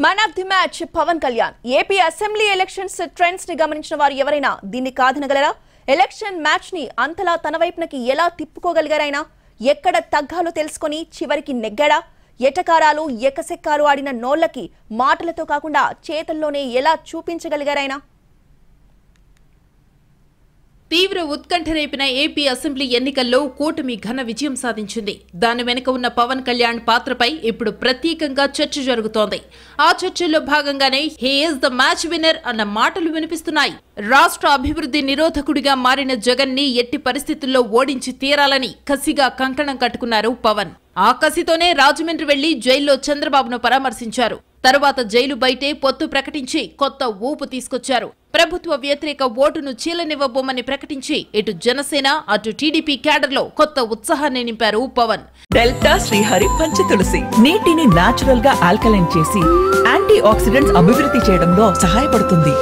Man of the match Pawan Kalyan. AP assembly elections trends ని గమనించిన వారు ఎవరైనా దీన్ని కాదనగలరా? ఎలక్షన్ మ్యాచ్ ని అంతలా తన వైపునకి ఎలా తిప్పుకోగలిగారైనా? ఎక్కడ తగ్గాలో తెలుసుకొని చివరికి నెగ్గాడా? ఎటకారాలు ఎకసెక్కాలు ఆడిన నోళ్లకి మాటలతో కాకుండా చేతల్లోనే ఎలా చూపించగలిగారైనా? తీవ్ర ఉత్కంఠ రేపిన ఏపీ అసెంబ్లీ ఎన్నికల్లో కూటమి ఘన విజయం సాధించింది. దాని వెనుక ఉన్న పవన్ కళ్యాణ్ పాత్రపై ఇప్పుడు ప్రత్యేకంగా చర్చ జరుగుతోంది. ఆ చర్చల్లో భాగంగానే he is the match winner అన్న మాటలు వినిపిస్తున్నాయి. రాష్ట్ర అభివృద్ధి నిరోధకుడిగా మారిన జగన్ ని ఎట్టి పరిస్థితుల్లో ఓడించి తీరాలని కసిగా కంకణం కట్టుకున్నారు పవన్. ఆ కసితోనే రాజమండ్రి వెళ్లి జైల్లో చంద్రబాబును పరామర్శించారు. తరువాత జైలు బయటే పొత్తు ప్రకటించి కొత్త ఊపు తీసుకొచ్చారు. ప్రభుత్వ వ్యతిరేక ఓటును చీలనివ్వబోమని ప్రకటించి ఇటు జనసేన అటు టీడీపీ క్యాడర్లో కొత్త ఉత్సాహాన్ని నింపారు పవన్. డెల్టా శ్రీహరి పంచతులసి నీటిని న్యాచురల్ గా ఆల్కలైన్ చేసి యాంటీ ఆక్సిడెంట్స్ అభివృద్ధి చేయడంలో సహాయపడుతుంది.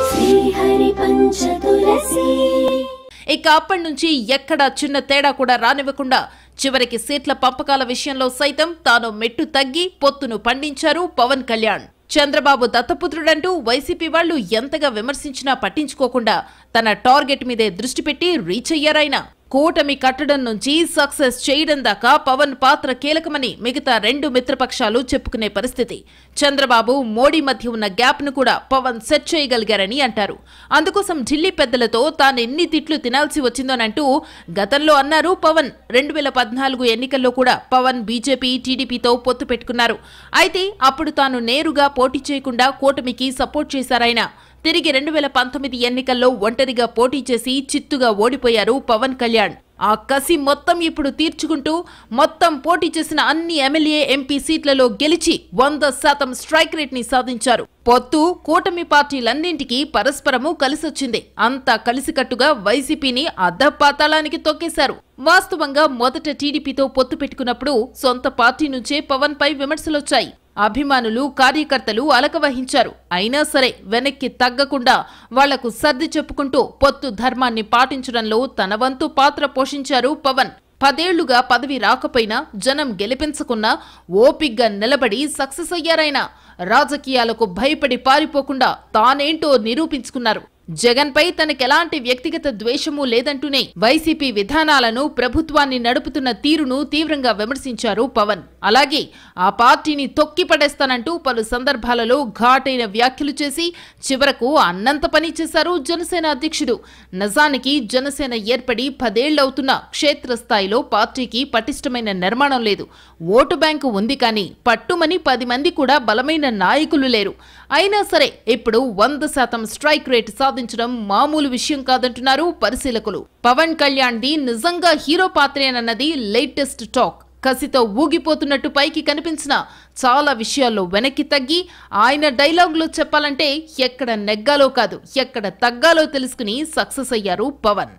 ఇక అప్పటి నుంచి ఎక్కడా చిన్న తేడా కూడా రానివ్వకుండా చివరికి సీట్ల పంపకాల విషయంలో సైతం తాను మెట్టు తగ్గి పొత్తును పండించారు పవన్ కళ్యాణ్. చంద్రబాబు దత్తపుత్రుడంటూ వైసీపీ వాళ్లు ఎంతగా విమర్శించినా పట్టించుకోకుండా తన టార్గెట్ మీదే దృష్టి పెట్టి రీచ్ అయ్యారాయన. కూటమి కట్టడం నుంచి సక్సెస్ చేయడం దాకా పవన్ పాత్ర కీలకమని మిగతా రెండు మిత్రపక్షాలు చెప్పుకునే పరిస్థితి. చంద్రబాబు మోడీ మధ్య ఉన్న గ్యాప్ ను కూడా పవన్ సెట్ చేయగలిగారని అంటారు. అందుకోసం ఢిల్లీ పెద్దలతో తాను ఎన్ని తిట్లు తినాల్సి వచ్చిందోనంటూ గతంలో అన్నారు పవన్. 2014 ఎన్నికల్లో కూడా పవన్ బీజేపీ టీడీపీతో పొత్తు పెట్టుకున్నారు. అయితే అప్పుడు తాను నేరుగా పోటీ చేయకుండా కూటమికి సపోర్ట్ చేశారాయన. తిరిగి 2019 ఎన్నికల్లో ఒంటరిగా పోటీ చేసి చిత్తుగా ఓడిపోయారు పవన్ కళ్యాణ్. ఆ కసి మొత్తం ఇప్పుడు తీర్చుకుంటూ మొత్తం పోటీ చేసిన అన్ని ఎమ్మెల్యే ఎంపీ సీట్లలో గెలిచి 100% స్ట్రైక్ రేట్ ని సాధించారు. పొత్తు కూటమి పార్టీలన్నింటికీ పరస్పరము కలిసొచ్చింది. అంతా కలిసికట్టుగా వైసీపీని అధపాతాళానికి తొక్కేశారు. వాస్తవంగా మొదట టీడీపీతో పొత్తు పెట్టుకున్నప్పుడు సొంత పార్టీ నుంచే పవన్ పై విమర్శలొచ్చాయి. అభిమానులు కార్యకర్తలు అలక వహించారు. అయినా సరే వెనక్కి తగ్గకుండా వాళ్లకు సర్ది చెప్పుకుంటూ పొత్తు ధర్మాన్ని పాటించడంలో తన వంతు పాత్ర పోషించారు పవన్. 10 ఏళ్లుగా పదవి రాకపోయినా జనం గెలిపించకున్నా ఓపిగ్గా నిలబడి సక్సెస్ అయ్యారాయన. రాజకీయాలకు భయపడి పారిపోకుండా తానేంటో నిరూపించుకున్నారు. జగన్ పై తనకెలాంటి వ్యక్తిగత ద్వేషమూ లేదంటూనే వైసీపీ విధానాలను ప్రభుత్వాన్ని నడుపుతున్న తీరును తీవ్రంగా విమర్శించారు పవన్. అలాగే ఆ పార్టీని తొక్కి పడేస్తానంటూ పలు సందర్భాలలో ఘాటైన వ్యాఖ్యలు చేసి చివరకు అన్నంత పని చేశారు జనసేన అధ్యక్షుడు. నిజానికి జనసేన ఏర్పడి 10 ఏళ్లవుతున్న క్షేత్రస్థాయిలో పార్టీకి పటిష్టమైన నిర్మాణం లేదు. ఓటు బ్యాంకు ఉంది కానీ పట్టుమని 10 మంది కూడా బలమైన నాయకులు లేరు. అయినా సరే ఇప్పుడు 100% స్ట్రైక్ రేట్ సాధించడం మామూలు విషయం కాదంటున్నారు పరిశీలకులు. పవన్ కళ్యాణ్ ది నిజంగా హీరో పాత్రేనన్నది లేటెస్ట్ టాక్. కసితో ఊగిపోతున్నట్టు పైకి కనిపించిన చాలా విషయాల్లో వెనక్కి తగ్గి ఆయన డైలాగులో చెప్పాలంటే ఎక్కడ నెగ్గాలో కాదు ఎక్కడ తగ్గాలో తెలుసుకుని సక్సెస్ అయ్యారు పవన్.